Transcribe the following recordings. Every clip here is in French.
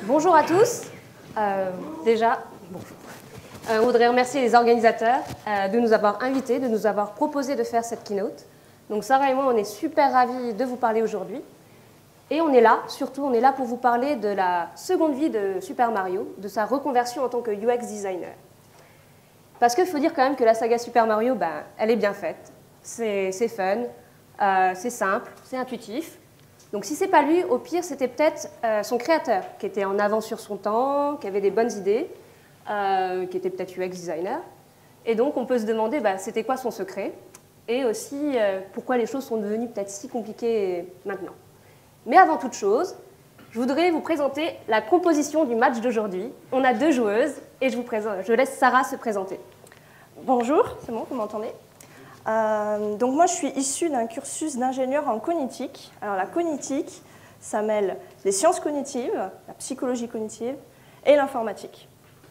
Bonjour à tous. Déjà, bonjour. On voudrait remercier les organisateurs de nous avoir invités, de nous avoir proposé de faire cette keynote. Donc Sarah et moi, on est super ravis de vous parler aujourd'hui. Et on est là, surtout, on est là pour vous parler de la seconde vie de Super Mario, de sa reconversion en tant que UX designer. Parce qu'il faut dire quand même que la saga Super Mario, elle est bien faite. C'est fun, c'est simple, c'est intuitif. Donc si c'est pas lui, au pire, c'était peut-être son créateur, qui était en avance sur son temps, qui avait des bonnes idées, qui était peut-être UX designer. Et donc on peut se demander, c'était quoi son secret? Et aussi, pourquoi les choses sont devenues peut-être si compliquées maintenant. Mais avant toute chose, je voudrais vous présenter la composition du match d'aujourd'hui. On a deux joueuses et je laisse Sarah se présenter. Bonjour, c'est bon, vous m'entendez? Donc moi, je suis issue d'un cursus d'ingénieur en cognitique. Alors la cognitique, ça mêle les sciences cognitives, la psychologie cognitive et l'informatique.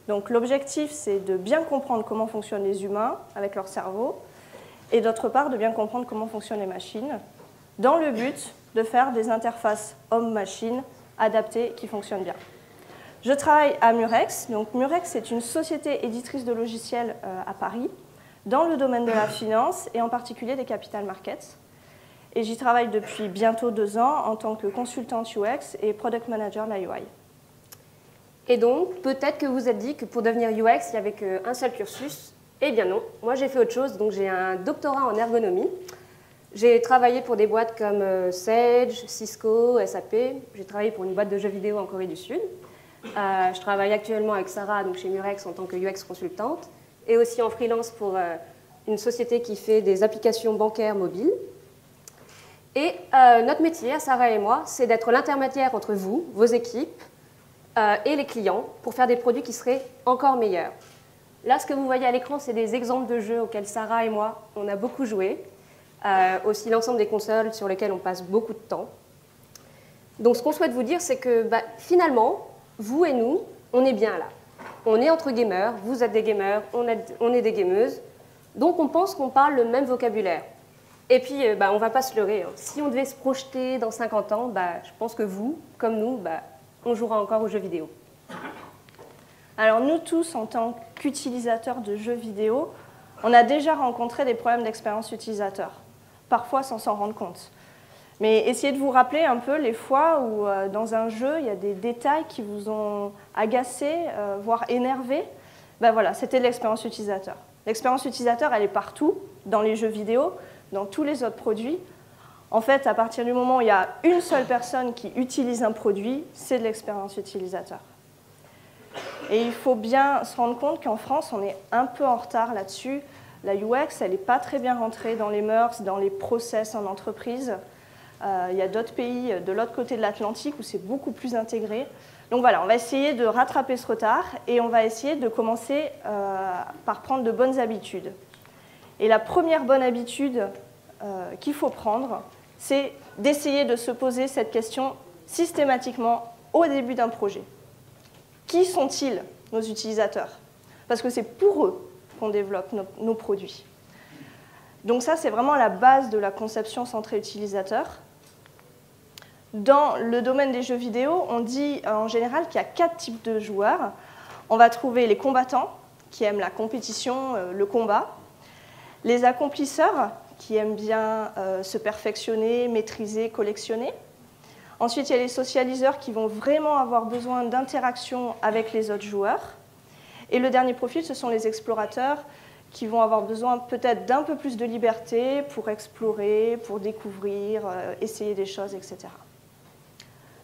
Donc l'objectif, c'est de bien comprendre comment fonctionnent les humains avec leur cerveau et d'autre part, de bien comprendre comment fonctionnent les machines dans le but de faire des interfaces homme-machine adaptées qui fonctionnent bien. Je travaille à Murex. Donc Murex, c'est une société éditrice de logiciels à Paris, dans le domaine de la finance et en particulier des capital markets. Et j'y travaille depuis bientôt 2 ans en tant que consultante UX et product manager de la UI. Et donc, peut-être que vous vous êtes dit que pour devenir UX, il n'y avait qu'un seul cursus. Eh bien non, moi j'ai fait autre chose, donc j'ai un doctorat en ergonomie. J'ai travaillé pour des boîtes comme Sage, Cisco, SAP. J'ai travaillé pour une boîte de jeux vidéo en Corée du Sud. Je travaille actuellement avec Sarah donc chez Murex en tant que UX consultante et aussi en freelance pour une société qui fait des applications bancaires mobiles. Et notre métier, à Sarah et moi, c'est d'être l'intermédiaire entre vous, vos équipes et les clients pour faire des produits qui seraient encore meilleurs. Là, ce que vous voyez à l'écran, c'est des exemples de jeux auxquels Sarah et moi, on a beaucoup joué. Aussi l'ensemble des consoles sur lesquelles on passe beaucoup de temps. Donc ce qu'on souhaite vous dire, c'est que finalement, vous et nous, on est bien là. On est entre gamers, vous êtes des gamers, on est des gameuses. Donc on pense qu'on parle le même vocabulaire. Et puis, on ne va pas se leurrer. Hein. Si on devait se projeter dans 50 ans, je pense que vous, comme nous, on jouera encore aux jeux vidéo. Alors nous tous, en tant qu'utilisateurs de jeux vidéo, on a déjà rencontré des problèmes d'expérience utilisateur, parfois sans s'en rendre compte. Mais essayez de vous rappeler un peu les fois où dans un jeu, il y a des détails qui vous ont agacé, voire énervé. Voilà, c'était l'expérience utilisateur. L'expérience utilisateur, elle est partout, dans les jeux vidéo, dans tous les autres produits. En fait, à partir du moment où il y a une seule personne qui utilise un produit, c'est de l'expérience utilisateur. Et il faut bien se rendre compte qu'en France, on est un peu en retard là-dessus. La UX, elle n'est pas très bien rentrée dans les mœurs, dans les process en entreprise. Il y a d'autres pays de l'autre côté de l'Atlantique où c'est beaucoup plus intégré. Donc voilà, on va essayer de rattraper ce retard et on va essayer de commencer par prendre de bonnes habitudes. Et la première bonne habitude qu'il faut prendre, c'est d'essayer de se poser cette question systématiquement au début d'un projet. Qui sont-ils, nos utilisateurs? Parce que c'est pour eux qu'on développe nos produits. Donc ça, c'est vraiment la base de la conception centrée utilisateur. Dans le domaine des jeux vidéo, on dit en général qu'il y a 4 types de joueurs. On va trouver les combattants, qui aiment la compétition, le combat. Les accomplisseurs, qui aiment bien se perfectionner, maîtriser, collectionner. Ensuite, il y a les socialiseurs qui vont vraiment avoir besoin d'interaction avec les autres joueurs. Et le dernier profil, ce sont les explorateurs qui vont avoir besoin peut-être d'un peu plus de liberté pour explorer, pour découvrir, essayer des choses, etc.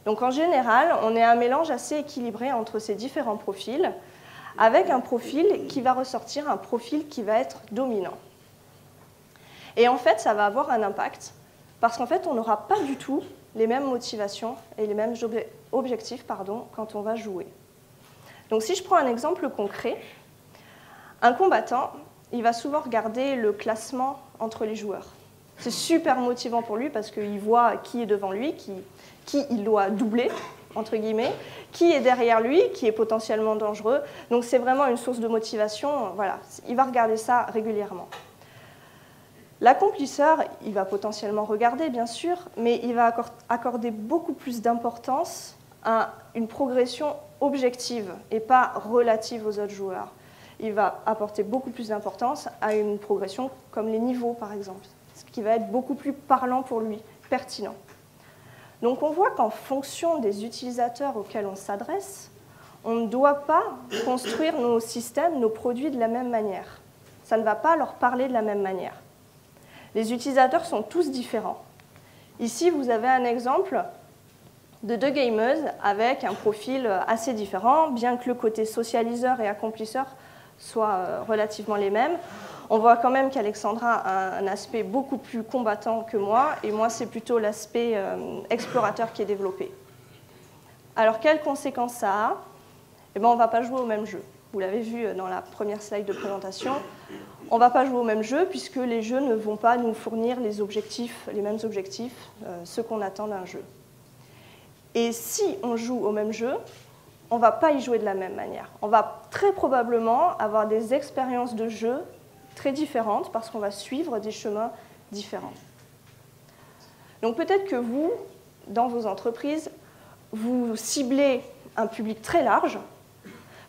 Donc en général, on est un mélange assez équilibré entre ces différents profils, avec un profil qui va ressortir, un profil qui va être dominant. Et en fait, ça va avoir un impact, parce qu'en fait, on n'aura pas du tout les mêmes motivations et les mêmes objectifs quand on va jouer. Donc si je prends un exemple concret, un combattant, il va souvent regarder le classement entre les joueurs. C'est super motivant pour lui parce qu'il voit qui est devant lui, qui il doit doubler, entre guillemets, qui est derrière lui, qui est potentiellement dangereux. Donc c'est vraiment une source de motivation. Voilà, il va regarder ça régulièrement. L'accomplisseur, il va potentiellement regarder, bien sûr, mais il va accorder beaucoup plus d'importance une progression objective et pas relative aux autres joueurs. Il va apporter beaucoup plus d'importance à une progression comme les niveaux, par exemple, ce qui va être beaucoup plus parlant pour lui, pertinent. Donc on voit qu'en fonction des utilisateurs auxquels on s'adresse, on ne doit pas construire nos systèmes, nos produits de la même manière. Ça ne va pas leur parler de la même manière. Les utilisateurs sont tous différents. Ici, vous avez un exemple de deux gameuses avec un profil assez différent, bien que le côté socialiseur et accomplisseur soient relativement les mêmes. On voit quand même qu'Alexandra a un aspect beaucoup plus combattant que moi, et moi, c'est plutôt l'aspect explorateur qui est développé. Alors, quelles conséquences ça a? Eh bien, on ne va pas jouer au même jeu. Vous l'avez vu dans la première slide de présentation. On ne va pas jouer au même jeu, puisque les jeux ne vont pas nous fournir les mêmes objectifs, ceux qu'on attend d'un jeu. Et si on joue au même jeu, on ne va pas y jouer de la même manière. On va très probablement avoir des expériences de jeu très différentes parce qu'on va suivre des chemins différents. Donc peut-être que vous, dans vos entreprises, vous ciblez un public très large.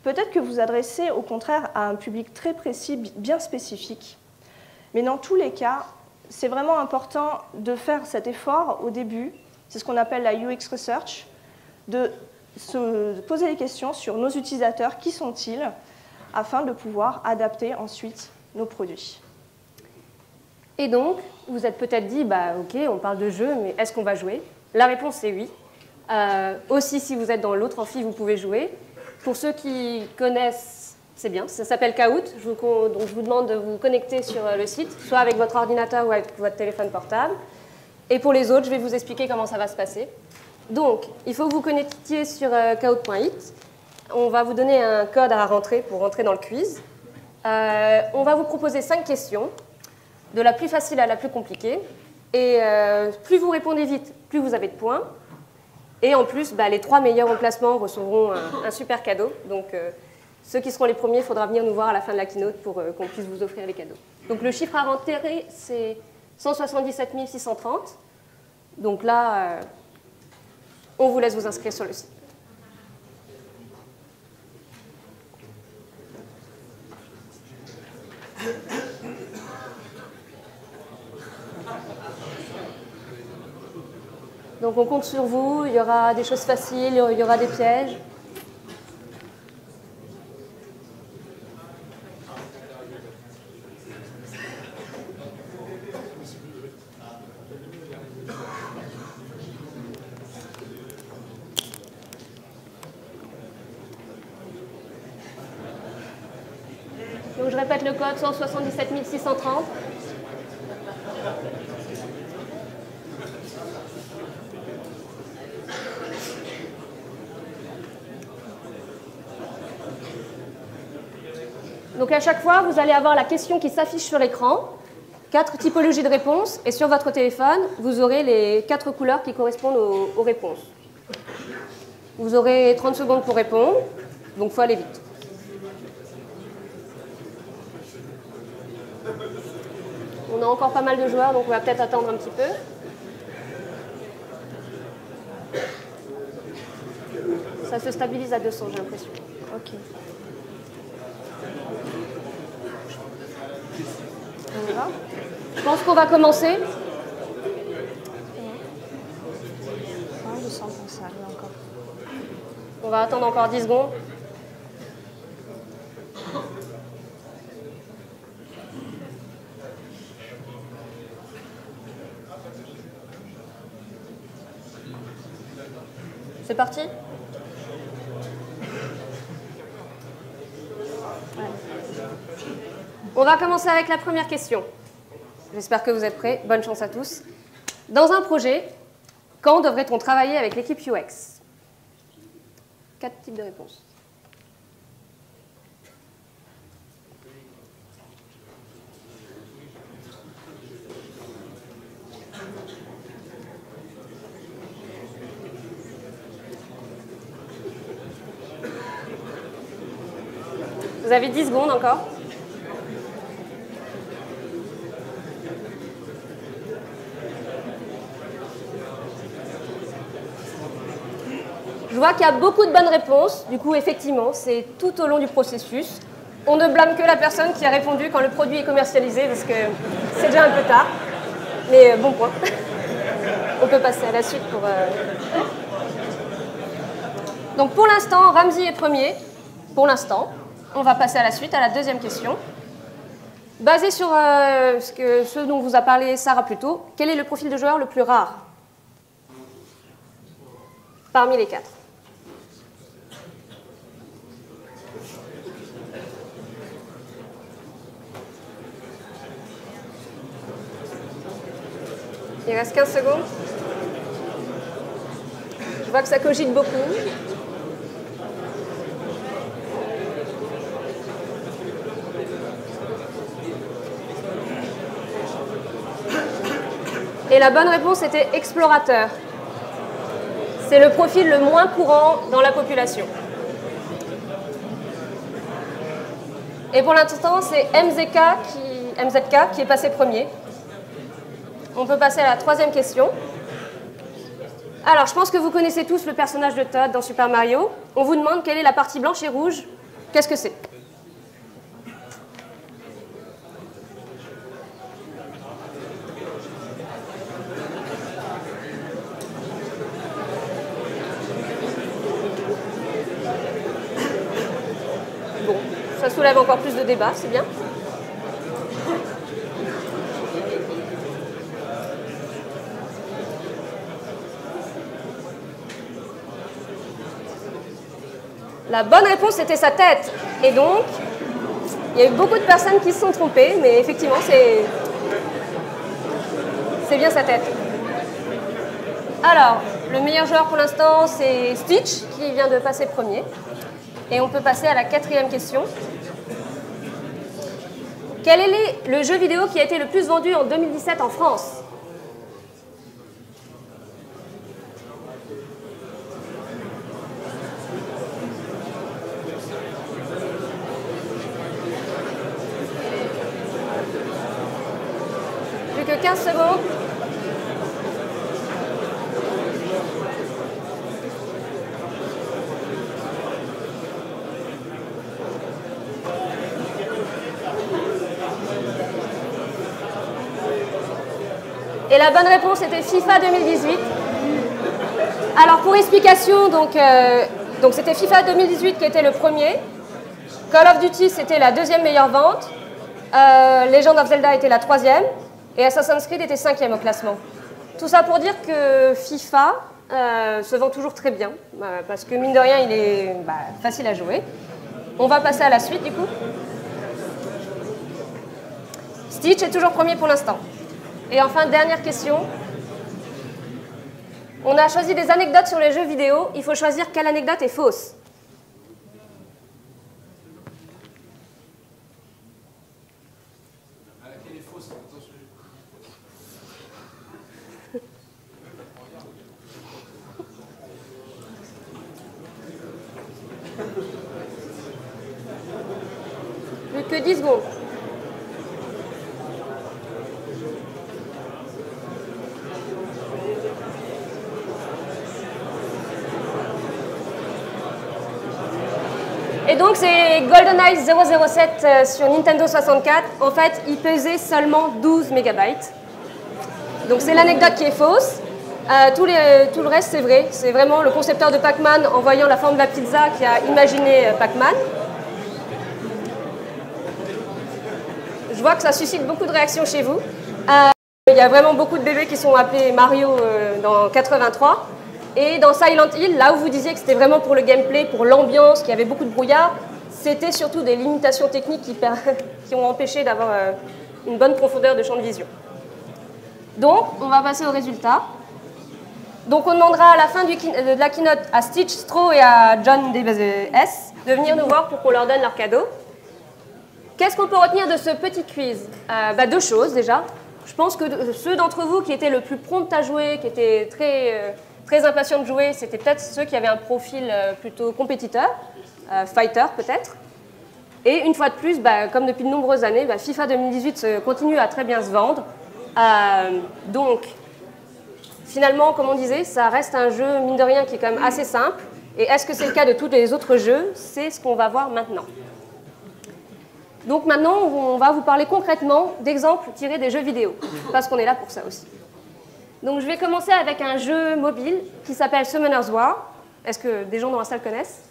Peut-être que vous adressez au contraire à un public très précis, bien spécifique. Mais dans tous les cas, c'est vraiment important de faire cet effort au début. C'est ce qu'on appelle la UX Research, de se poser des questions sur nos utilisateurs, qui sont-ils, afin de pouvoir adapter ensuite nos produits. Et donc, vous vous êtes peut-être dit, bah, ok, on parle de jeu, mais est-ce qu'on va jouer? La réponse est oui. Aussi, si vous êtes dans l'autre amphi, vous pouvez jouer. Pour ceux qui connaissent, c'est bien, ça s'appelle Kahoot. Donc je vous demande de vous connecter sur le site, soit avec votre ordinateur ou avec votre téléphone portable. Et pour les autres, je vais vous expliquer comment ça va se passer. Donc, il faut que vous connectiez sur kahoot.it. On va vous donner un code à rentrer pour rentrer dans le quiz. On va vous proposer 5 questions, de la plus facile à la plus compliquée. Et plus vous répondez vite, plus vous avez de points. Et en plus, les 3 meilleurs au classement recevront un super cadeau. Donc, ceux qui seront les premiers, il faudra venir nous voir à la fin de la keynote pour qu'on puisse vous offrir les cadeaux. Donc, le chiffre à rentrer, c'est 177 630. Donc là, on vous laisse vous inscrire sur le site. Donc on compte sur vous, il y aura des choses faciles, il y aura des pièges. Donc je répète le code 177 630. Donc à chaque fois, vous allez avoir la question qui s'affiche sur l'écran, 4 typologies de réponses, et sur votre téléphone, vous aurez les 4 couleurs qui correspondent aux réponses. Vous aurez 30 secondes pour répondre, donc il faut aller vite. On a encore pas mal de joueurs, donc on va peut-être attendre un petit peu. Ça se stabilise à 200, j'ai l'impression. Ok. On y va. Je pense qu'on va commencer. Je sens qu'on s'arrive encore. On va attendre encore 10 secondes. C'est parti ? On va commencer avec la première question. J'espère que vous êtes prêts. Bonne chance à tous. Dans un projet, quand devrait-on travailler avec l'équipe UX ? 4 types de réponses. Vous avez 10 secondes encore. Je vois qu'il y a beaucoup de bonnes réponses. Du coup, effectivement, c'est tout au long du processus. On ne blâme que la personne qui a répondu quand le produit est commercialisé, parce que c'est déjà un peu tard. Mais bon point. On peut passer à la suite pour... Donc pour l'instant, Ramzi est premier. Pour l'instant. On va passer à la suite, à la deuxième question. Basé sur ce dont vous a parlé Sarah plus tôt, quel est le profil de joueur le plus rare parmi les 4? Il reste 15 secondes. Je vois que ça cogite beaucoup. Et la bonne réponse était explorateur. C'est le profil le moins courant dans la population. Et pour l'instant, c'est MZK qui est passé premier. On peut passer à la troisième question. Alors, je pense que vous connaissez tous le personnage de Todd dans Super Mario. On vous demande quelle est la partie blanche et rouge. Qu'est-ce que c'est? Bon, ça soulève encore plus de débats, c'est bien. La bonne réponse, c'était sa tête. Et donc, il y a eu beaucoup de personnes qui se sont trompées, mais effectivement, c'est bien sa tête. Alors, le meilleur joueur pour l'instant, c'est Stitch, qui vient de passer premier. Et on peut passer à la quatrième question. Quel est le jeu vidéo qui a été le plus vendu en 2017 en France ? Plus que 15 secondes. Et la bonne réponse était FIFA 2018. Alors pour explication, donc c'était FIFA 2018 qui était le premier. Call of Duty, c'était la deuxième meilleure vente. Legend of Zelda était la troisième. Et Assassin's Creed était cinquième au classement. Tout ça pour dire que FIFA se vend toujours très bien. Parce que mine de rien, il est facile à jouer. On va passer à la suite du coup. Stitch est toujours premier pour l'instant. Et enfin, dernière question. On a choisi des anecdotes sur les jeux vidéo. Il faut choisir quelle anecdote est fausse. Laquelle est fausse? Attention. Plus que 10 secondes. Et donc c'est GoldenEye 007 sur Nintendo 64. En fait, il pesait seulement 12 MB. Donc c'est l'anecdote qui est fausse. Tout le reste, c'est vrai. C'est vraiment le concepteur de Pac-Man, en voyant la forme de la pizza, qui a imaginé Pac-Man. Je vois que ça suscite beaucoup de réactions chez vous. Il y a vraiment beaucoup de bébés qui sont appelés Mario dans 83. Et dans Silent Hill, là où vous disiez que c'était vraiment pour le gameplay, pour l'ambiance, qu'il y avait beaucoup de brouillard, c'était surtout des limitations techniques qui ont empêché d'avoir une bonne profondeur de champ de vision. Donc, on va passer aux résultats. Donc, on demandera à la fin de la keynote à Stitch, Stro et à John DBS de venir nous voir pour qu'on leur donne leur cadeau. Qu'est-ce qu'on peut retenir de ce petit quiz? Deux choses déjà. Je pense que ceux d'entre vous qui étaient le plus prompts à jouer, qui étaient très impatients de jouer, c'était peut-être ceux qui avaient un profil plutôt compétiteur, fighter peut-être. Et une fois de plus, comme depuis de nombreuses années, FIFA 2018 continue à très bien se vendre. Donc, finalement, comme on disait, ça reste un jeu, mine de rien, qui est quand même assez simple. Et est-ce que c'est le cas de tous les autres jeux? C'est ce qu'on va voir maintenant. Donc maintenant, on va vous parler concrètement d'exemples tirés des jeux vidéo, parce qu'on est là pour ça aussi. Donc je vais commencer avec un jeu mobile qui s'appelle Summoner's War. Est-ce que des gens dans la salle connaissent?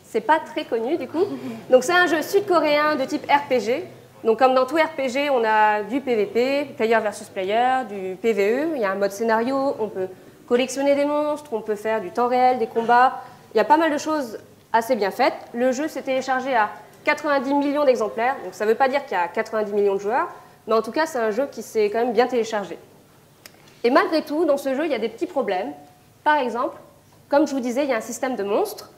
C'est pas très connu du coup. Donc c'est un jeu sud-coréen de type RPG. Donc comme dans tout RPG, on a du PVP, player versus player, du PVE, il y a un mode scénario, on peut collectionner des monstres, on peut faire du temps réel, des combats. Il y a pas mal de choses assez bien faites. Le jeu s'est téléchargé à 90 millions d'exemplaires, donc ça ne veut pas dire qu'il y a 90 millions de joueurs, mais en tout cas c'est un jeu qui s'est quand même bien téléchargé. Et malgré tout, dans ce jeu, il y a des petits problèmes. Par exemple, comme je vous disais, il y a un système de monstres,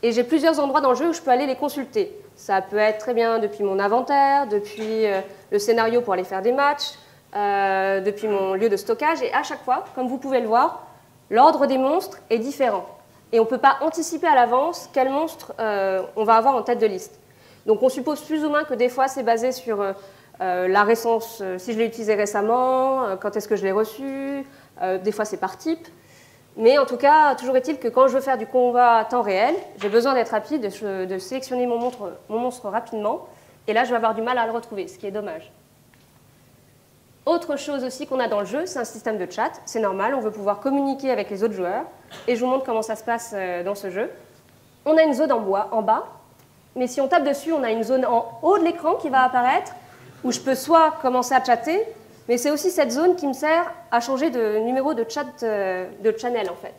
et j'ai plusieurs endroits dans le jeu où je peux aller les consulter. Ça peut être très bien depuis mon inventaire, depuis le scénario pour aller faire des matchs, depuis mon lieu de stockage, et à chaque fois, comme vous pouvez le voir, l'ordre des monstres est différent. Et on ne peut pas anticiper à l'avance quel monstre on va avoir en tête de liste. Donc on suppose plus ou moins que des fois c'est basé sur la récence, si je l'ai utilisé récemment, quand est-ce que je l'ai reçu, des fois c'est par type. Mais en tout cas, toujours est-il que quand je veux faire du combat à temps réel, j'ai besoin d'être rapide, de sélectionner mon monstre rapidement, et là je vais avoir du mal à le retrouver, ce qui est dommage. Autre chose aussi qu'on a dans le jeu, c'est un système de chat, c'est normal, on veut pouvoir communiquer avec les autres joueurs, et je vous montre comment ça se passe dans ce jeu. On a une zone en bois, en bas, mais si on tape dessus, on a une zone en haut de l'écran qui va apparaître, où je peux soit commencer à chatter, mais c'est aussi cette zone qui me sert à changer de numéro de chat de channel en fait.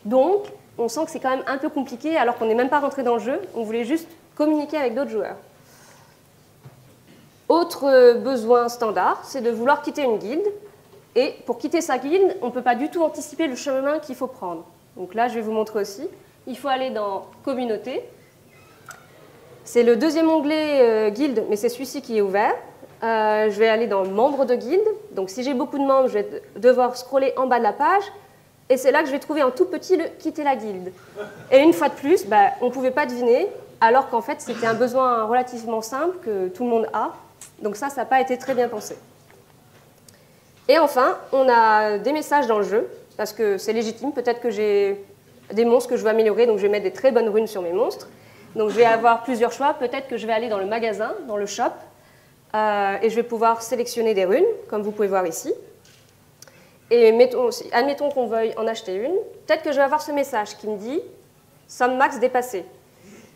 Donc, on sent que c'est quand même un peu compliqué alors qu'on n'est même pas rentré dans le jeu, on voulait juste communiquer avec d'autres joueurs. Autre besoin standard, c'est de vouloir quitter une guilde. Et pour quitter sa guilde, on ne peut pas du tout anticiper le chemin qu'il faut prendre. Donc là, je vais vous montrer aussi. Il faut aller dans Communauté. C'est le deuxième onglet Guilde, mais c'est celui-ci qui est ouvert. Je vais aller dans Membres de guilde. Donc si j'ai beaucoup de membres, je vais devoir scroller en bas de la page. Et c'est là que je vais trouver en tout petit le Quitter la guilde. Et une fois de plus, on ne pouvait pas deviner, alors qu'en fait, c'était un besoin relativement simple que tout le monde a. Donc ça n'a pas été très bien pensé. Et enfin, on a des messages dans le jeu, parce que c'est légitime. Peut-être que j'ai des monstres que je veux améliorer, donc je vais mettre des très bonnes runes sur mes monstres. Donc je vais avoir plusieurs choix. Peut-être que je vais aller dans le magasin, dans le shop, et je vais pouvoir sélectionner des runes, comme vous pouvez voir ici. Et admettons qu'on veuille en acheter une. Peut-être que je vais avoir ce message qui me dit « somme max dépassée »,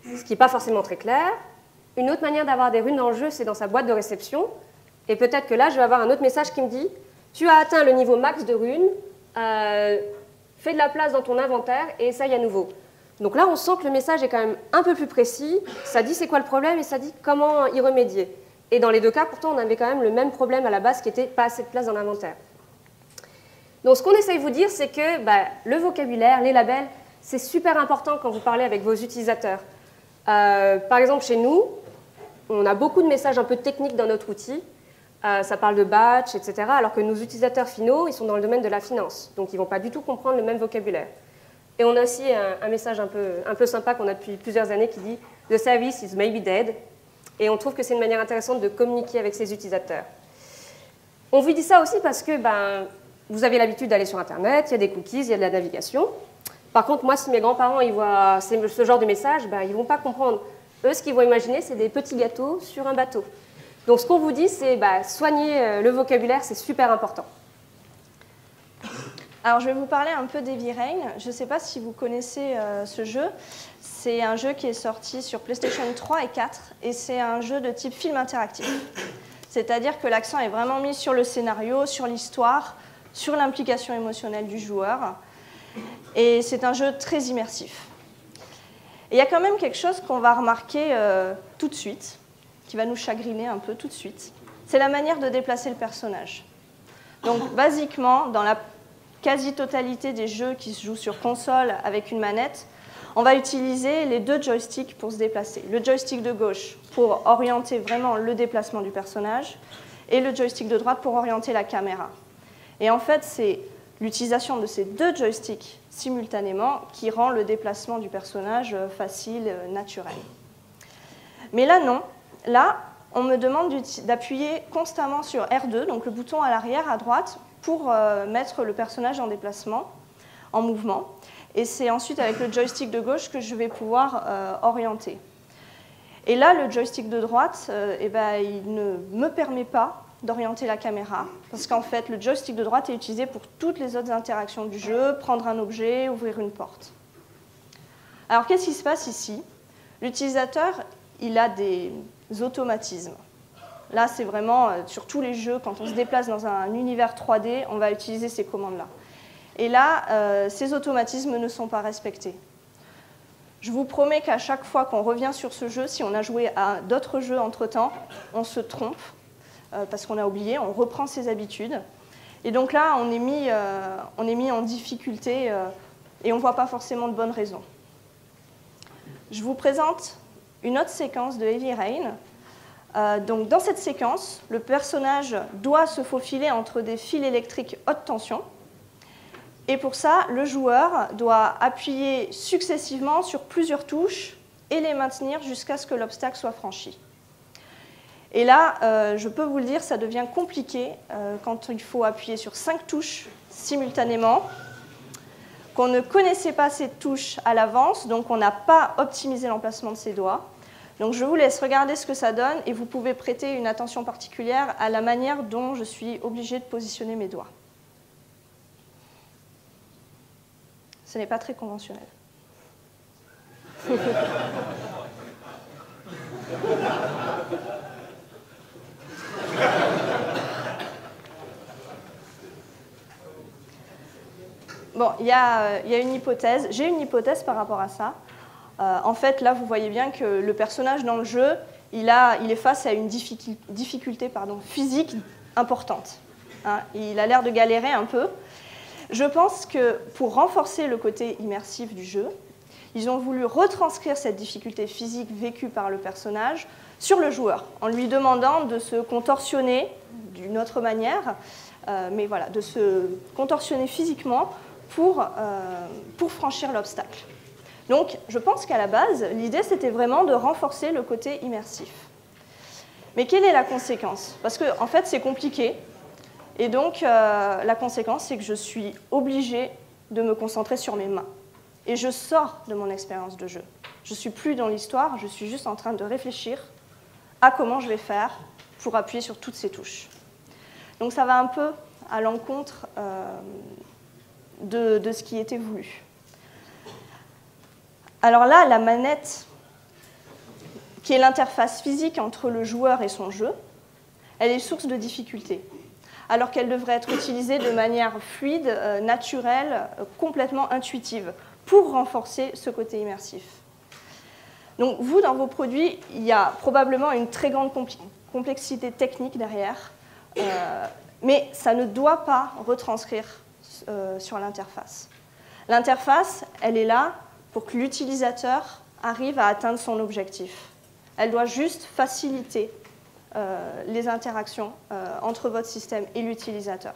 ce qui n'est pas forcément très clair. Une autre manière d'avoir des runes dans le jeu, c'est dans sa boîte de réception. Et peut-être que là, je vais avoir un autre message qui me dit « tu as atteint le niveau max de runes, fais de la place dans ton inventaire et essaye à nouveau ». Donc là, on sent que le message est quand même un peu plus précis. Ça dit c'est quoi le problème et ça dit comment y remédier. Et dans les deux cas, pourtant, on avait quand même le même problème à la base qui était pas assez de place dans l'inventaire. Donc ce qu'on essaye de vous dire, c'est que le vocabulaire, les labels, c'est super important quand vous parlez avec vos utilisateurs. Par exemple, chez nous, on a beaucoup de messages un peu techniques dans notre outil. Ça parle de batch, etc. Alors que nos utilisateurs finaux, ils sont dans le domaine de la finance. Donc ils ne vont pas du tout comprendre le même vocabulaire. Et on a aussi un message un peu sympa qu'on a depuis plusieurs années qui dit « The service is maybe dead ». Et on trouve que c'est une manière intéressante de communiquer avec ses utilisateurs. On vous dit ça aussi parce que vous avez l'habitude d'aller sur Internet, il y a des cookies, il y a de la navigation. Par contre, moi, si mes grands-parents ils voient ce genre de message, ils ne vont pas comprendre. Eux, ce qu'ils vont imaginer, c'est des petits gâteaux sur un bateau. Donc ce qu'on vous dit, c'est soigner le vocabulaire, c'est super important. Alors, je vais vous parler un peu d'Heavy Rain. Je ne sais pas si vous connaissez ce jeu. C'est un jeu qui est sorti sur PlayStation 3 et 4, et c'est un jeu de type film interactif. C'est-à-dire que l'accent est vraiment mis sur le scénario, sur l'histoire, sur l'implication émotionnelle du joueur. Et c'est un jeu très immersif. Et il y a quand même quelque chose qu'on va remarquer tout de suite, qui va nous chagriner un peu tout de suite. C'est la manière de déplacer le personnage. Donc, basiquement, dans la quasi-totalité des jeux qui se jouent sur console avec une manette, on va utiliser les deux joysticks pour se déplacer. Le joystick de gauche pour orienter vraiment le déplacement du personnage et le joystick de droite pour orienter la caméra. Et en fait, c'est l'utilisation de ces deux joysticks simultanément qui rend le déplacement du personnage facile, naturel. Mais là, non. Là, on me demande d'appuyer constamment sur R2, donc le bouton à l'arrière, à droite, pour mettre le personnage en déplacement, en mouvement. Et c'est ensuite avec le joystick de gauche que je vais pouvoir orienter. Et là, le joystick de droite, il ne me permet pas d'orienter la caméra, parce qu'en fait, le joystick de droite est utilisé pour toutes les autres interactions du jeu, prendre un objet, ouvrir une porte. Alors, qu'est-ce qui se passe ici? L'utilisateur, il a des automatismes. Là, c'est vraiment, sur tous les jeux, quand on se déplace dans un univers 3D, on va utiliser ces commandes-là. Et là, ces automatismes ne sont pas respectés. Je vous promets qu'à chaque fois qu'on revient sur ce jeu, si on a joué à d'autres jeux entre-temps, on se trompe, parce qu'on a oublié, on reprend ses habitudes. Et donc là, on est mis en difficulté et on ne voit pas forcément de bonnes raisons. Je vous présente une autre séquence de Heavy Rain. Donc dans cette séquence, le personnage doit se faufiler entre des fils électriques haute tension. Et pour ça, le joueur doit appuyer successivement sur plusieurs touches et les maintenir jusqu'à ce que l'obstacle soit franchi. Et là, je peux vous le dire, ça devient compliqué quand il faut appuyer sur 5 touches simultanément, qu'on ne connaissait pas ces touches à l'avance, donc on n'a pas optimisé l'emplacement de ses doigts. Donc je vous laisse regarder ce que ça donne et vous pouvez prêter une attention particulière à la manière dont je suis obligée de positionner mes doigts. Ce n'est pas très conventionnel. Bon, il y a une hypothèse. J'ai une hypothèse par rapport à ça. En fait, là, vous voyez bien que le personnage dans le jeu, il est face à une difficulté physique importante. Hein, il a l'air de galérer un peu. Je pense que pour renforcer le côté immersif du jeu, ils ont voulu retranscrire cette difficulté physique vécue par le personnage sur le joueur, en lui demandant de se contorsionner d'une autre manière, mais voilà, de se contorsionner physiquement pour franchir l'obstacle. Donc, je pense qu'à la base, l'idée, c'était vraiment de renforcer le côté immersif. Mais quelle est la conséquence? Parce qu'en fait, c'est compliqué. Et donc, la conséquence, c'est que je suis obligée de me concentrer sur mes mains. Et je sors de mon expérience de jeu. Je ne suis plus dans l'histoire, je suis juste en train de réfléchir à comment je vais faire pour appuyer sur toutes ces touches. Donc, ça va un peu à l'encontre de ce qui était voulu. Alors là, la manette, qui est l'interface physique entre le joueur et son jeu, elle est source de difficultés, alors qu'elle devrait être utilisée de manière fluide, naturelle, complètement intuitive, pour renforcer ce côté immersif. Donc vous, dans vos produits, il y a probablement une très grande complexité technique derrière, mais ça ne doit pas retranscrire sur l'interface. L'interface, elle est là pour que l'utilisateur arrive à atteindre son objectif. Elle doit juste faciliter les interactions entre votre système et l'utilisateur.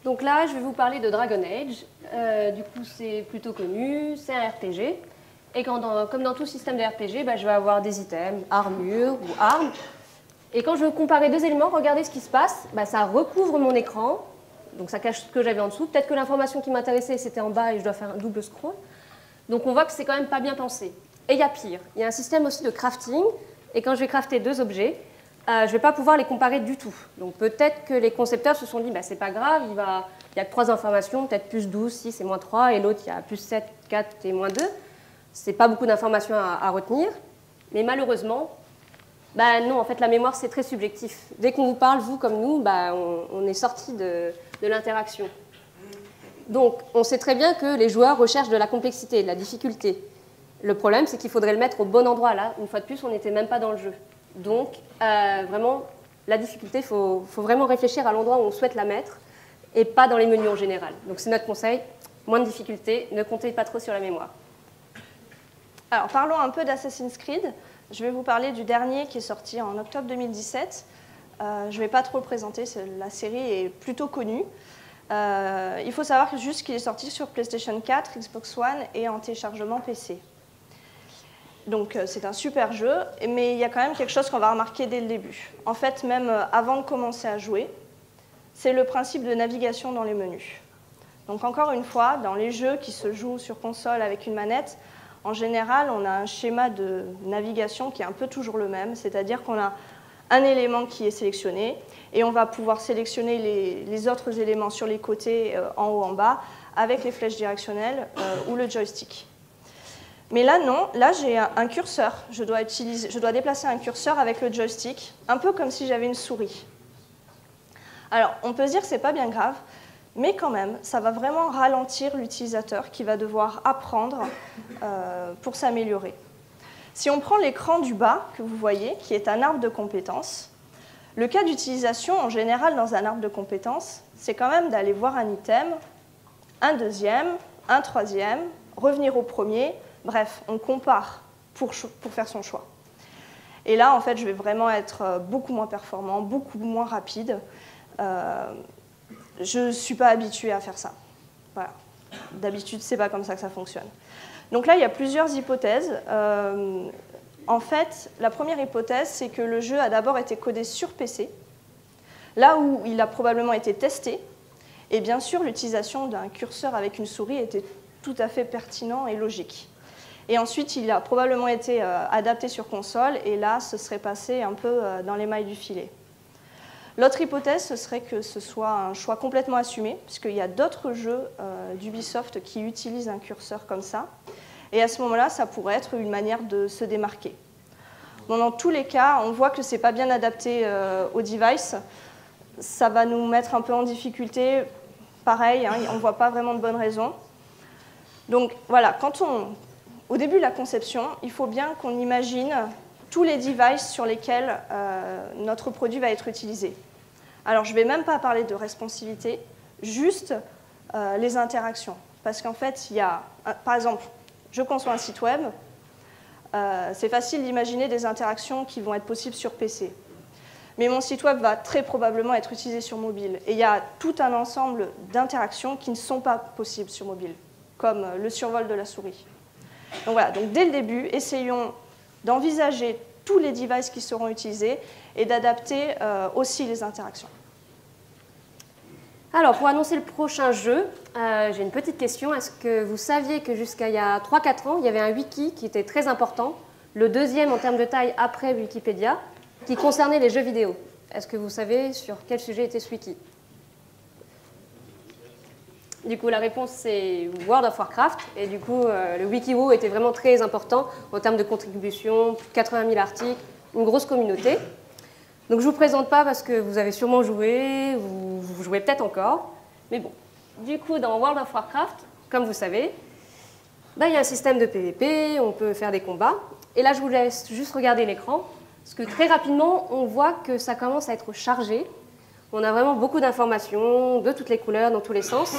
Donc là, je vais vous parler de Dragon Age. Du coup, c'est plutôt connu, c'est un RPG. Et comme dans tout système de RPG, je vais avoir des items, armure ou armes. Et quand je veux comparer deux éléments, regardez ce qui se passe. Ça recouvre mon écran, donc ça cache ce que j'avais en dessous. Peut-être que l'information qui m'intéressait, c'était en bas et je dois faire un double scroll. Donc on voit que c'est quand même pas bien pensé. Et il y a pire. Il y a un système aussi de crafting. Et quand je vais crafter deux objets, je ne vais pas pouvoir les comparer du tout. Donc peut-être que les concepteurs se sont dit, c'est pas grave, il y a que 3 informations, peut-être plus 12, 6 et moins 3, et l'autre, il y a plus 7, 4 et moins 2. Ce n'est pas beaucoup d'informations à retenir. Mais malheureusement, non, en fait, la mémoire, c'est très subjectif. Dès qu'on vous parle, vous comme nous, on est sorti de l'interaction. Donc, on sait très bien que les joueurs recherchent de la complexité, de la difficulté. Le problème, c'est qu'il faudrait le mettre au bon endroit. Là, une fois de plus, on n'était même pas dans le jeu. Donc, vraiment, la difficulté, il faut vraiment réfléchir à l'endroit où on souhaite la mettre et pas dans les menus en général. Donc, c'est notre conseil, moins de difficulté, ne comptez pas trop sur la mémoire. Alors, parlons un peu d'Assassin's Creed. Je vais vous parler du dernier qui est sorti en octobre 2017. Je ne vais pas trop le présenter, la série est plutôt connue. Il faut savoir juste qu'il est sorti sur PlayStation 4, Xbox One et en téléchargement PC. Donc c'est un super jeu, mais il y a quand même quelque chose qu'on va remarquer dès le début. En fait, même avant de commencer à jouer, c'est le principe de navigation dans les menus. Donc encore une fois, dans les jeux qui se jouent sur console avec une manette, en général, on a un schéma de navigation qui est un peu toujours le même, c'est-à-dire qu'on a un élément qui est sélectionné et on va pouvoir sélectionner les autres éléments sur les côtés, en haut, en bas, avec les flèches directionnelles ou le joystick. Mais là, non. Là, j'ai un curseur. Je dois déplacer un curseur avec le joystick, un peu comme si j'avais une souris. Alors, on peut se dire que ce n'est pas bien grave, mais quand même, ça va vraiment ralentir l'utilisateur qui va devoir apprendre pour s'améliorer. Si on prend l'écran du bas, que vous voyez, qui est un arbre de compétences, le cas d'utilisation, en général, dans un arbre de compétences, c'est quand même d'aller voir un item, un deuxième, un troisième, revenir au premier. Bref, on compare pour faire son choix. Et là, en fait, je vais vraiment être beaucoup moins performant, beaucoup moins rapide. Je ne suis pas habituée à faire ça. Voilà. D'habitude, ce n'est pas comme ça que ça fonctionne. Donc là, il y a plusieurs hypothèses. En fait, la première hypothèse, c'est que le jeu a d'abord été codé sur PC, là où il a probablement été testé. Et bien sûr, l'utilisation d'un curseur avec une souris était tout à fait pertinent et logique. Et ensuite, il a probablement été adapté sur console, et là, ce serait passé un peu dans les mailles du filet. L'autre hypothèse, ce serait que ce soit un choix complètement assumé, puisqu'il y a d'autres jeux d'Ubisoft qui utilisent un curseur comme ça. Et à ce moment-là, ça pourrait être une manière de se démarquer. Bon, dans tous les cas, on voit que ce n'est pas bien adapté au device. Ça va nous mettre un peu en difficulté. Pareil, hein, on ne voit pas vraiment de bonnes raisons. Donc voilà, au début de la conception, il faut bien qu'on imagine tous les devices sur lesquels notre produit va être utilisé. Alors, je ne vais même pas parler de responsivité, juste les interactions. Parce qu'en fait, il y a, par exemple, je conçois un site web, c'est facile d'imaginer des interactions qui vont être possibles sur PC. Mais mon site web va très probablement être utilisé sur mobile. Et il y a tout un ensemble d'interactions qui ne sont pas possibles sur mobile, comme le survol de la souris. Donc voilà, donc dès le début, essayons d'envisager tous les devices qui seront utilisés et d'adapter aussi les interactions. Alors, pour annoncer le prochain jeu, j'ai une petite question. Est-ce que vous saviez que jusqu'à il y a 3-4 ans, il y avait un wiki qui était très important, le deuxième en termes de taille après Wikipédia, qui concernait les jeux vidéo? Est-ce que vous savez sur quel sujet était ce wiki? Du coup, la réponse, c'est World of Warcraft. Et du coup, le WikiWow était vraiment très important en termes de contribution, plus de 80 000 articles, une grosse communauté. Donc, je ne vous présente pas parce que vous avez sûrement joué, vous jouez peut-être encore. Mais bon, du coup, dans World of Warcraft, comme vous savez, il y a un système de PvP, on peut faire des combats. Et là, je vous laisse juste regarder l'écran, parce que très rapidement, on voit que ça commence à être chargé. On a vraiment beaucoup d'informations, de toutes les couleurs, dans tous les sens.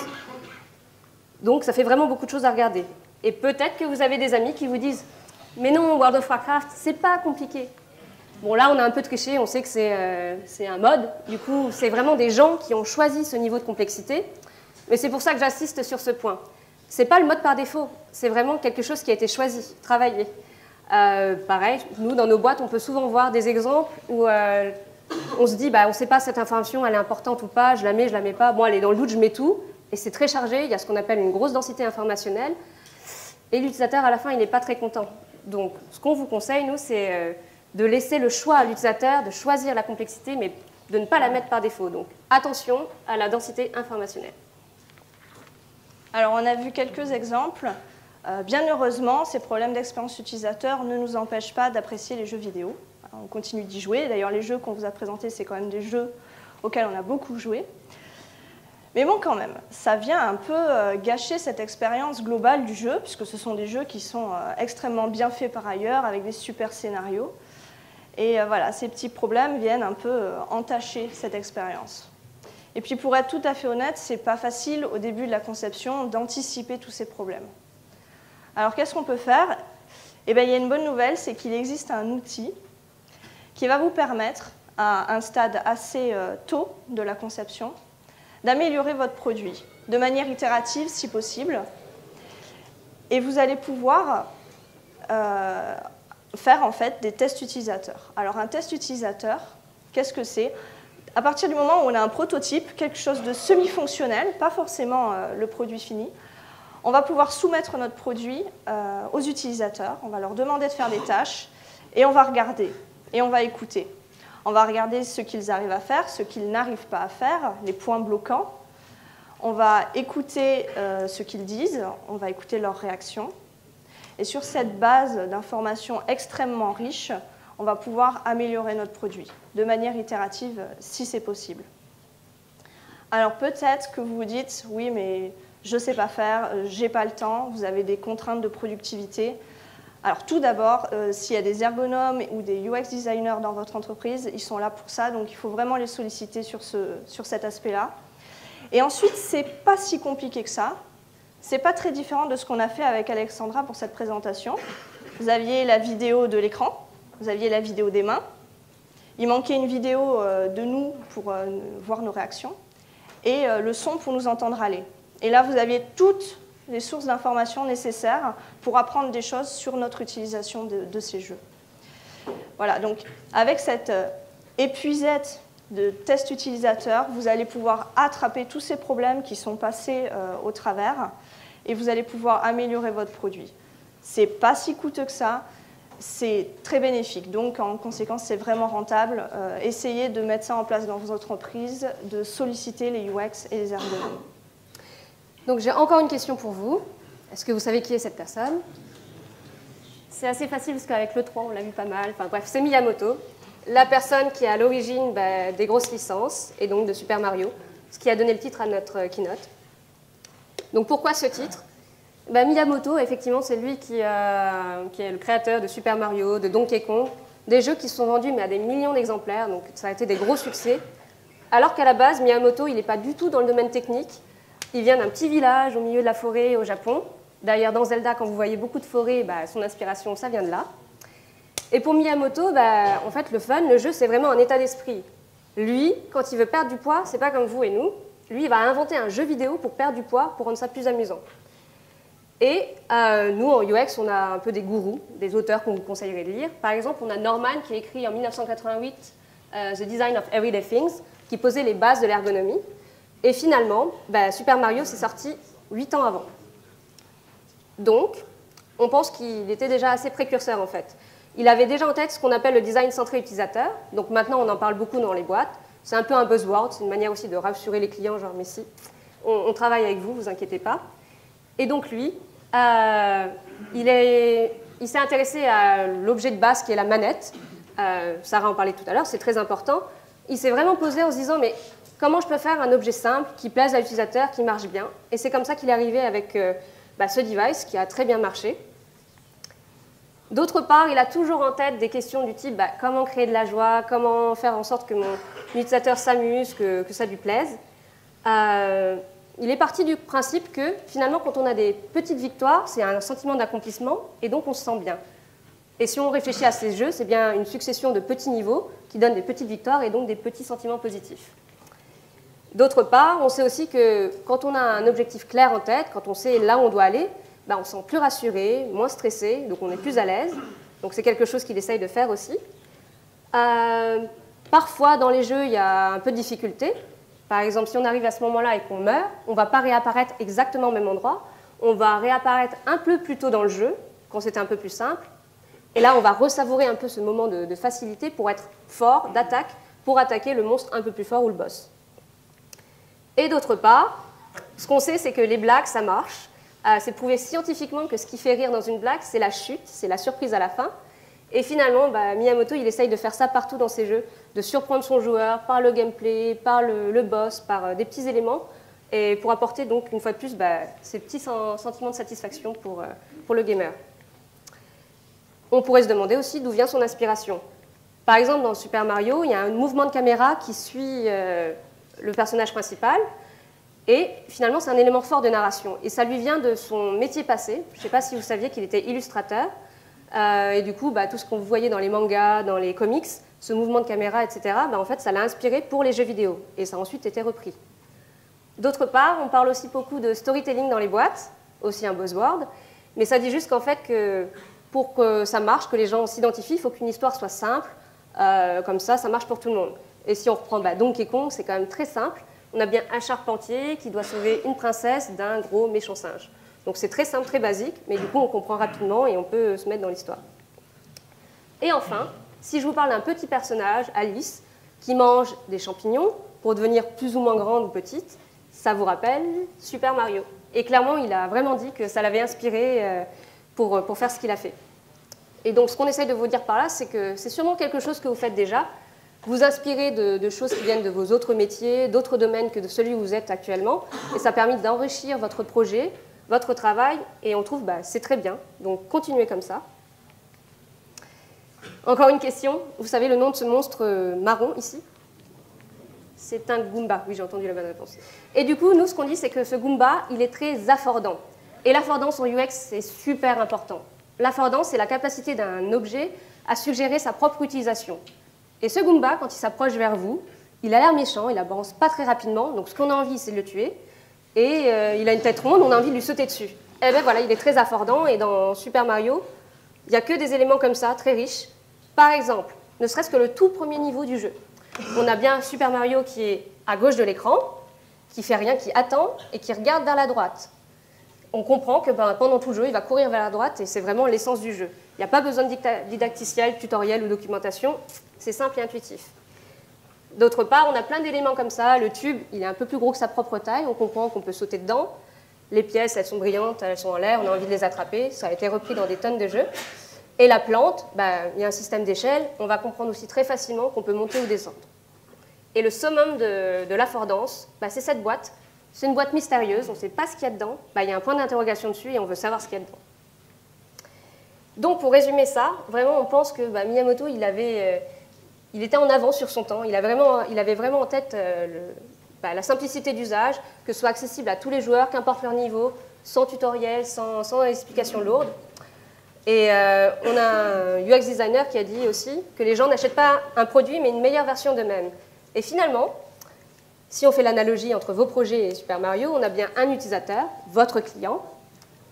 Donc, ça fait vraiment beaucoup de choses à regarder. Et peut-être que vous avez des amis qui vous disent « Mais non, World of Warcraft, c'est pas compliqué. » Bon, là, on a un peu triché, on sait que c'est un mode. Du coup, c'est vraiment des gens qui ont choisi ce niveau de complexité. Mais c'est pour ça que j'insiste sur ce point. Ce n'est pas le mode par défaut, c'est vraiment quelque chose qui a été choisi, travaillé. Pareil, nous, dans nos boîtes, on peut souvent voir des exemples où on se dit on ne sait pas cette information, elle est importante ou pas, je la mets pas. Bon, elle est dans le doute, je mets tout. Et c'est très chargé, il y a ce qu'on appelle une grosse densité informationnelle. Et l'utilisateur, à la fin, il n'est pas très content. Donc, ce qu'on vous conseille, nous, c'est de laisser le choix à l'utilisateur de choisir la complexité, mais de ne pas la mettre par défaut. Donc, attention à la densité informationnelle. Alors, on a vu quelques exemples. Bien heureusement, ces problèmes d'expérience utilisateur ne nous empêchent pas d'apprécier les jeux vidéo. On continue d'y jouer. D'ailleurs, les jeux qu'on vous a présentés, c'est quand même des jeux auxquels on a beaucoup joué. Mais bon, quand même, ça vient un peu gâcher cette expérience globale du jeu, puisque ce sont des jeux qui sont extrêmement bien faits par ailleurs, avec des super scénarios. Et voilà, ces petits problèmes viennent un peu entacher cette expérience. Et puis, pour être tout à fait honnête, ce n'est pas facile au début de la conception d'anticiper tous ces problèmes. Alors, qu'est-ce qu'on peut faire? Eh bien, il y a une bonne nouvelle, c'est qu'il existe un outil qui va vous permettre, à un stade assez tôt de la conception, d'améliorer votre produit de manière itérative si possible. Et vous allez pouvoir faire en fait des tests utilisateurs. Alors un test utilisateur, qu'est-ce que c'est? à partir du moment où on a un prototype, quelque chose de semi-fonctionnel, pas forcément le produit fini, on va pouvoir soumettre notre produit aux utilisateurs, on va leur demander de faire des tâches, et on va regarder, et on va écouter. On va regarder ce qu'ils arrivent à faire, ce qu'ils n'arrivent pas à faire, les points bloquants. On va écouter ce qu'ils disent, on va écouter leurs réactions. Et sur cette base d'informations extrêmement riche, on va pouvoir améliorer notre produit de manière itérative si c'est possible. Alors peut-être que vous vous dites, oui, mais je ne sais pas faire, je n'ai pas le temps, vous avez des contraintes de productivité. Alors tout d'abord, s'il y a des ergonomes ou des UX designers dans votre entreprise, ils sont là pour ça, donc il faut vraiment les solliciter sur cet aspect-là. Et ensuite, ce n'est pas si compliqué que ça. Ce n'est pas très différent de ce qu'on a fait avec Alexandra pour cette présentation. Vous aviez la vidéo de l'écran, vous aviez la vidéo des mains. Il manquait une vidéo de nous pour voir nos réactions et le son pour nous entendre aller. Et là, vous aviez toutes les sources d'informations nécessaires pour apprendre des choses sur notre utilisation de ces jeux. Voilà, donc avec cette épuisette de tests utilisateurs, vous allez pouvoir attraper tous ces problèmes qui sont passés au travers et vous allez pouvoir améliorer votre produit. Ce n'est pas si coûteux que ça, c'est très bénéfique. Donc, en conséquence, c'est vraiment rentable. Essayez de mettre ça en place dans vos entreprises, de solliciter les UX et les ergonomes. Donc, j'ai encore une question pour vous. Est-ce que vous savez qui est cette personne? C'est assez facile parce qu'avec l'E3, on l'a vu pas mal. Enfin bref, c'est Miyamoto, la personne qui est à l'origine des grosses licences et donc de Super Mario, ce qui a donné le titre à notre keynote. Donc, pourquoi ce titre? Miyamoto, effectivement, c'est lui qui est le créateur de Super Mario, de Donkey Kong, des jeux qui se sont vendus à des millions d'exemplaires, donc ça a été des gros succès. Alors qu'à la base, Miyamoto, il n'est pas du tout dans le domaine technique. Il vient d'un petit village au milieu de la forêt au Japon. D'ailleurs, dans Zelda, quand vous voyez beaucoup de forêts, son inspiration, ça vient de là. Et pour Miyamoto, en fait, le fun, le jeu, c'est vraiment un état d'esprit. Lui, quand il veut perdre du poids, c'est pas comme vous et nous. Lui, il va inventer un jeu vidéo pour perdre du poids, pour rendre ça plus amusant. Et nous, en UX, on a un peu des gourous, des auteurs qu'on vous conseillerait de lire. Par exemple, on a Norman qui a écrit en 1988 The Design of Everyday Things, qui posait les bases de l'ergonomie. Et finalement, Super Mario s'est sorti 8 ans avant. Donc, on pense qu'il était déjà assez précurseur, en fait. Il avait déjà en tête ce qu'on appelle le design centré utilisateur. Donc maintenant, on en parle beaucoup dans les boîtes. C'est un peu un buzzword, c'est une manière aussi de rassurer les clients, genre, mais si, on travaille avec vous, vous inquiétez pas. Et donc lui, il s'est intéressé à l'objet de base qui est la manette. Sarah en parlait tout à l'heure, c'est très important. Il s'est vraiment posé en se disant, mais comment je peux faire un objet simple qui plaise à l'utilisateur, qui marche bien? Et c'est comme ça qu'il est arrivé avec ce device qui a très bien marché. D'autre part, il a toujours en tête des questions du type comment créer de la joie, comment faire en sorte que mon utilisateur s'amuse, que ça lui plaise. Il est parti du principe que finalement, quand on a des petites victoires, c'est un sentiment d'accomplissement et donc on se sent bien. Et si on réfléchit à ces jeux, c'est bien une succession de petits niveaux qui donnent des petites victoires et donc des petits sentiments positifs. D'autre part, on sait aussi que quand on a un objectif clair en tête, quand on sait là où on doit aller, on se sent plus rassuré, moins stressé, donc on est plus à l'aise. Donc c'est quelque chose qu'il essaye de faire aussi. Parfois, dans les jeux, il y a un peu de difficulté. Par exemple, si on arrive à ce moment-là et qu'on meurt, on ne va pas réapparaître exactement au même endroit. On va réapparaître un peu plus tôt dans le jeu, quand c'était un peu plus simple. Et là, on va ressavourer un peu ce moment de facilité pour être fort, d'attaque, pour attaquer le monstre un peu plus fort ou le boss. Et d'autre part, ce qu'on sait, c'est que les blagues, ça marche. C'est prouvé scientifiquement que ce qui fait rire dans une blague, c'est la chute, c'est la surprise à la fin. Et finalement, Miyamoto, il essaye de faire ça partout dans ses jeux, de surprendre son joueur par le gameplay, par le boss, par des petits éléments, et pour apporter donc, une fois de plus, ces petits sentiments de satisfaction pour le gamer. On pourrait se demander aussi d'où vient son inspiration. Par exemple, dans Super Mario, il y a un mouvement de caméra qui suit le personnage principal, et finalement, c'est un élément fort de narration. Et ça lui vient de son métier passé. Je ne sais pas si vous saviez qu'il était illustrateur. Et du coup, tout ce qu'on voyait dans les mangas, dans les comics, ce mouvement de caméra, etc., en fait, ça l'a inspiré pour les jeux vidéo. Et ça a ensuite été repris. D'autre part, on parle aussi beaucoup de storytelling dans les boîtes, aussi un buzzword. Mais ça dit juste qu'en fait, pour que ça marche, que les gens s'identifient, il faut qu'une histoire soit simple. Comme ça marche pour tout le monde. Et si on reprend Donkey Kong, c'est quand même très simple. On a bien un charpentier qui doit sauver une princesse d'un gros méchant singe. Donc c'est très simple, très basique, mais du coup on comprend rapidement et on peut se mettre dans l'histoire. Et enfin, si je vous parle d'un petit personnage, Alice, qui mange des champignons pour devenir plus ou moins grande ou petite, ça vous rappelle Super Mario. Et clairement, il a vraiment dit que ça l'avait inspiré pour faire ce qu'il a fait. Et donc ce qu'on essaye de vous dire par là, c'est que c'est sûrement quelque chose que vous faites déjà. Vous inspirez de choses qui viennent de vos autres métiers, d'autres domaines que de celui où vous êtes actuellement. Et ça a permis d'enrichir votre projet, votre travail, et on trouve c'est très bien. Donc continuez comme ça. Encore une question. Vous savez le nom de ce monstre marron ici? C'est un Goomba. Oui, j'ai entendu la bonne réponse. Et du coup, nous, ce qu'on dit, c'est que ce Goomba, il est très affordant. Et l'affordance en UX, c'est super important. L'affordance, c'est la capacité d'un objet à suggérer sa propre utilisation. Et ce Goomba, quand il s'approche vers vous, il a l'air méchant, il avance pas très rapidement, donc ce qu'on a envie, c'est de le tuer. Et il a une tête ronde, on a envie de lui sauter dessus. Et bien voilà, il est très affordant, et dans Super Mario, il n'y a que des éléments comme ça, très riches. Par exemple, ne serait-ce que le tout premier niveau du jeu. On a bien Super Mario qui est à gauche de l'écran, qui fait rien, qui attend, et qui regarde vers la droite. On comprend que pendant tout le jeu, il va courir vers la droite, et c'est vraiment l'essence du jeu. Il n'y a pas besoin de didacticiel, tutoriel ou documentation, c'est simple et intuitif. D'autre part, on a plein d'éléments comme ça. Le tube, il est un peu plus gros que sa propre taille, on comprend qu'on peut sauter dedans. Les pièces, elles sont brillantes, elles sont en l'air, on a envie de les attraper. Ça a été repris dans des tonnes de jeux. Et la plante, il y a un système d'échelle, on va comprendre aussi très facilement qu'on peut monter ou descendre. Et le summum de l'affordance, c'est cette boîte. C'est une boîte mystérieuse, on ne sait pas ce qu'il y a dedans. Il y a un point d'interrogation dessus et on veut savoir ce qu'il y a dedans. Donc, pour résumer ça, vraiment, on pense que Miyamoto, il était en avance sur son temps. Il avait vraiment en tête la simplicité d'usage, que ce soit accessible à tous les joueurs, qu'importe leur niveau, sans tutoriel, sans explication lourde. Et on a un UX designer qui a dit aussi que les gens n'achètent pas un produit, mais une meilleure version d'eux-mêmes. Et finalement, si on fait l'analogie entre vos projets et Super Mario, on a bien un utilisateur, votre client,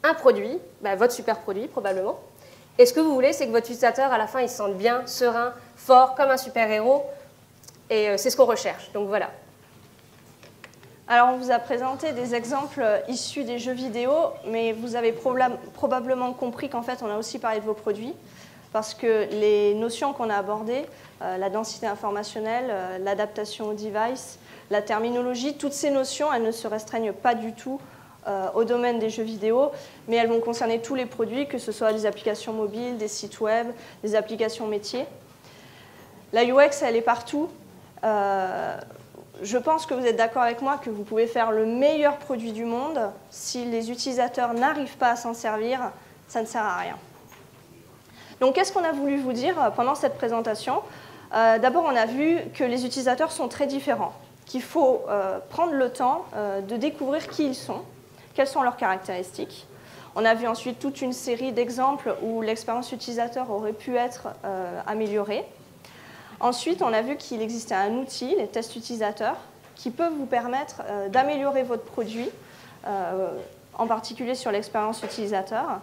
un produit, votre super produit probablement. Et ce que vous voulez, c'est que votre utilisateur, à la fin, il se sente bien, serein, fort, comme un super-héros. Et c'est ce qu'on recherche. Donc voilà. Alors, on vous a présenté des exemples issus des jeux vidéo, mais vous avez probablement compris qu'en fait, on a aussi parlé de vos produits, parce que les notions qu'on a abordées, la densité informationnelle, l'adaptation au device, la terminologie, toutes ces notions, elles ne se restreignent pas du tout au domaine des jeux vidéo, mais elles vont concerner tous les produits, que ce soit des applications mobiles, des sites web, des applications métiers. La UX, elle est partout. Je pense que vous êtes d'accord avec moi que vous pouvez faire le meilleur produit du monde. Si les utilisateurs n'arrivent pas à s'en servir, ça ne sert à rien. Donc, qu'est-ce qu'on a voulu vous dire pendant cette présentation? D'abord, on a vu que les utilisateurs sont très différents, qu'il faut prendre le temps de découvrir qui ils sont, quelles sont leurs caractéristiques. On a vu ensuite toute une série d'exemples où l'expérience utilisateur aurait pu être améliorée. Ensuite, on a vu qu'il existait un outil, les tests utilisateurs, qui peuvent vous permettre d'améliorer votre produit, en particulier sur l'expérience utilisateur.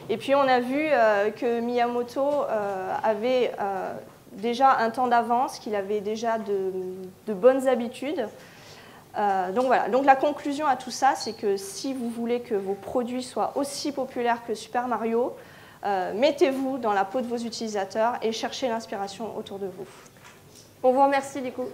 Et puis, on a vu que Miyamoto avait déjà un temps d'avance, qu'il avait déjà de bonnes habitudes. Donc voilà, donc la conclusion à tout ça, c'est que si vous voulez que vos produits soient aussi populaires que Super Mario, mettez-vous dans la peau de vos utilisateurs et cherchez l'inspiration autour de vous. On vous remercie du coup.